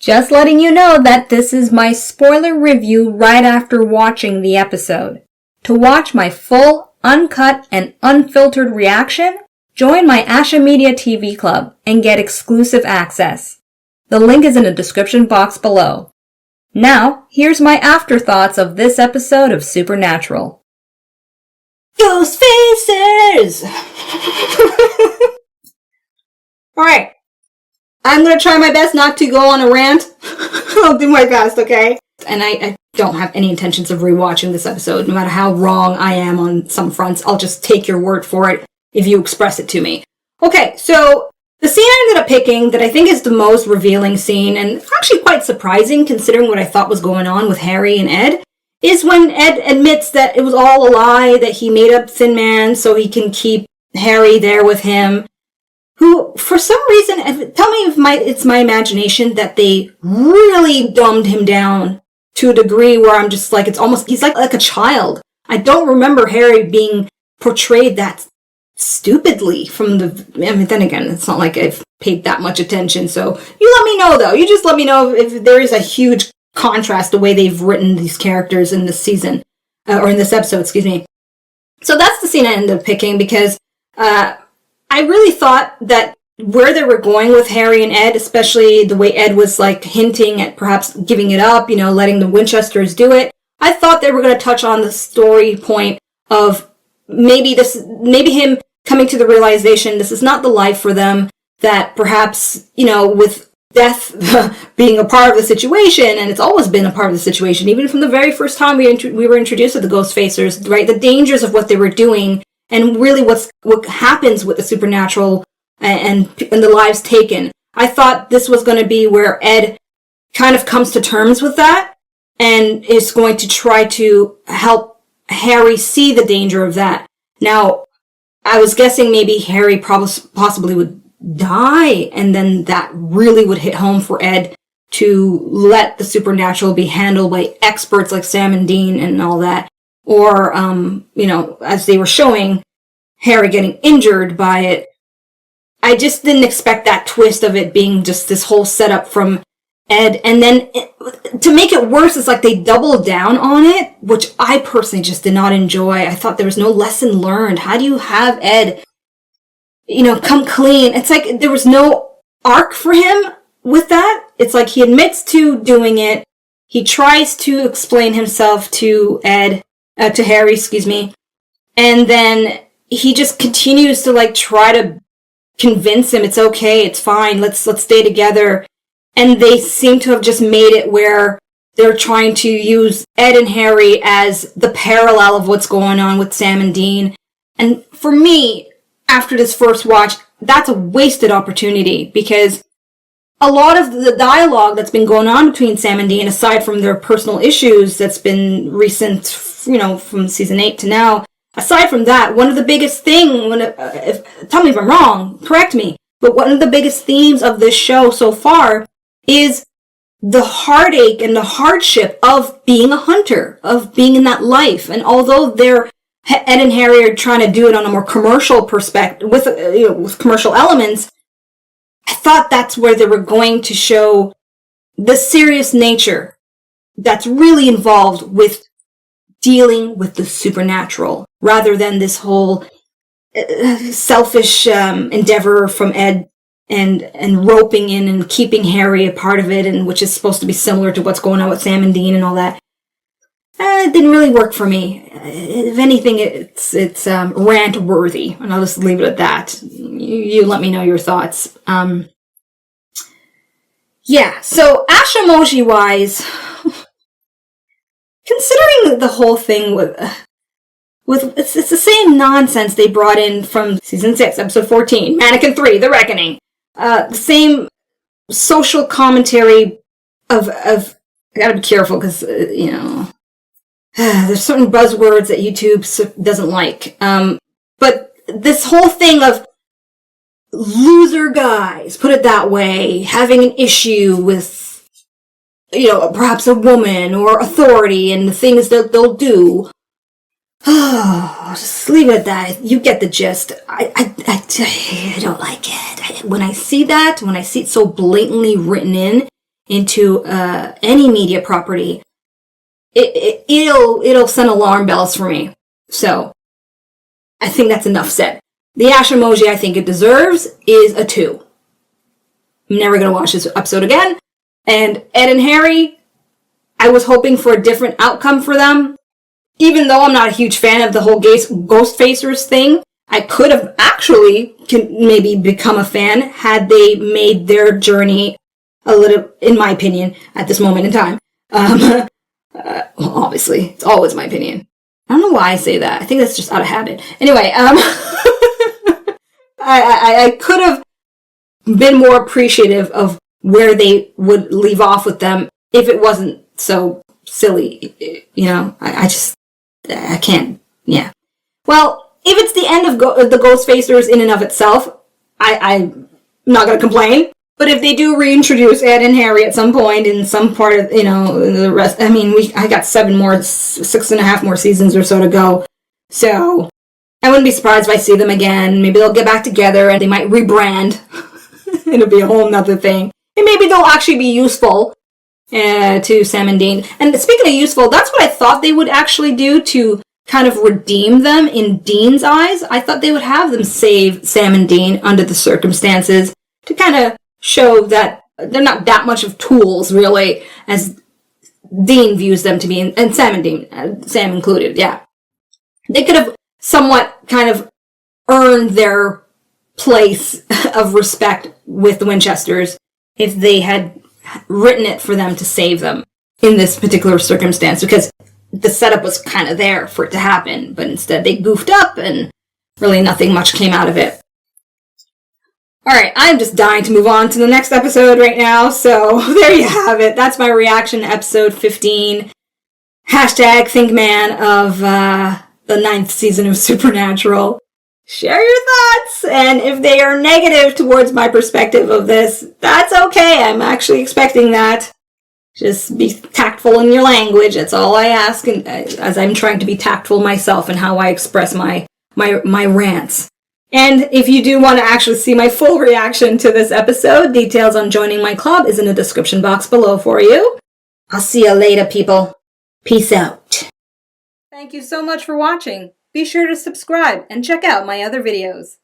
Just letting you know that this is my spoiler review right after watching the episode. To watch my full, uncut, and unfiltered reaction, join my Ashamoji TV Club and get exclusive access. The link is in the description box below. Now, here's my afterthoughts of this episode of Supernatural. Ghostfacers! Alright. I'm gonna try my best not to go on a rant. I'll do my best, okay? And I don't have any intentions of rewatching this episode. No matter how wrong I am on some fronts, I'll just take your word for it if you express it to me. Okay, so the scene I ended up picking that I think is the most revealing scene, and actually quite surprising considering what I thought was going on with Harry and Ed, is when Ed admits that it was all a lie, that he made up Thinman so he can keep Harry there with him. Who, for some reason, tell me if it's my imagination, that they really dumbed him down to a degree where I'm just like, it's almost, he's like a child. I don't remember Harry being portrayed that stupidly from then again, it's not like I've paid that much attention, so you let me know though. You just let me know if there is a huge contrast the way they've written these characters in this season, or in this episode, excuse me. So that's the scene I ended up picking because, I really thought that where they were going with Harry and Ed, especially the way Ed was like hinting at perhaps giving it up, letting the Winchesters do it, I thought they were going to touch on the story point of maybe him coming to the realization this is not the life for them, that perhaps, with death being a part of the situation, and it's always been a part of the situation, even from the very first time we were introduced to the Ghostfacers, right? The dangers of what they were doing, and really what happens with the supernatural and the lives taken. I thought this was going to be where Ed kind of comes to terms with that and is going to try to help Harry see the danger of that. Now, I was guessing maybe Harry possibly would die, and then that really would hit home for Ed to let the supernatural be handled by experts like Sam and Dean and all that. Or, as they were showing Harry getting injured by it. I just didn't expect that twist of it being just this whole setup from Ed. And then to make it worse, it's like they doubled down on it, which I personally just did not enjoy. I thought there was no lesson learned. How do you have Ed, come clean? It's like there was no arc for him with that. It's like he admits to doing it. He tries to explain himself to to Harry, and then he just continues to try to convince him it's okay, it's fine, let's stay together. And they seem to have just made it where they're trying to use Ed and Harry as the parallel of what's going on with Sam and Dean. And for me, after this first watch, that's a wasted opportunity, because a lot of the dialogue that's been going on between Sam and Dean, aside from their personal issues that's been recent, from season 8 to now, aside from that, one of the biggest tell me if I'm wrong, correct me, but one of the biggest themes of this show so far is the heartache and the hardship of being a hunter, of being in that life. And although Ed and Harry are trying to do it on a more commercial perspective, with commercial elements, I thought that's where they were going to show the serious nature that's really involved with dealing with the supernatural, rather than this whole selfish endeavor from Ed and roping in and keeping Harry a part of it, and which is supposed to be similar to what's going on with Sam and Dean and all that. It didn't really work for me. If anything, it's rant worthy, and I'll just leave it at that. You let me know your thoughts. Yeah. So Ashamoji wise, considering the whole thing with it's the same nonsense they brought in from season 6, episode 14, Mannequin 3, The Reckoning. The same social commentary of I gotta be careful because there's certain buzzwords that YouTube doesn't like. But this whole thing of loser guys, put it that way, having an issue with, perhaps a woman or authority and the things that they'll do. I'll just leave it at that. You get the gist. I don't like it. When I see it so blatantly written in, into any media property, it'll send alarm bells for me. So I think that's enough said. The Ashamoji I think it deserves is a 2. I'm never going to watch this episode again. And Ed and Harry, I was hoping for a different outcome for them. Even though I'm not a huge fan of the whole Ghostfacers thing, I could have actually maybe become a fan had they made their journey a little, in my opinion, at this moment in time. Well, obviously, it's always my opinion. I don't know why I say that. I think that's just out of habit. Anyway, I could have been more appreciative of where they would leave off with them if it wasn't so silly. You know, I can't, yeah. Well, if it's the end of the Ghostfacers in and of itself, I'm not going to complain. But if they do reintroduce Ed and Harry at some point in some part of, you know, the rest, I mean, I got 6.5 more seasons or so to go. So I wouldn't be surprised if I see them again. Maybe they'll get back together and they might rebrand. It'll be a whole nother thing. And maybe they'll actually be useful to Sam and Dean. And speaking of useful, that's what I thought they would actually do to kind of redeem them in Dean's eyes. I thought they would have them save Sam and Dean under the circumstances to kind of show that they're not that much of tools, really, as Dean views them to be, and Sam and Dean, Sam included, yeah. They could have somewhat kind of earned their place of respect with the Winchesters if they had written it for them to save them in this particular circumstance, because the setup was kind of there for it to happen, but instead they goofed up and really nothing much came out of it. Alright, I'm just dying to move on to the next episode right now, so there you have it. That's my reaction to episode 15. Hashtag Thinman of the 9th season of Supernatural. Share your thoughts, and if they are negative towards my perspective of this, that's okay. I'm actually expecting that. Just be tactful in your language, that's all I ask, and as I'm trying to be tactful myself in how I express my rants. And if you do want to actually see my full reaction to this episode, details on joining my club is in the description box below for you. I'll see you later, people. Peace out. Thank you so much for watching. Be sure to subscribe and check out my other videos.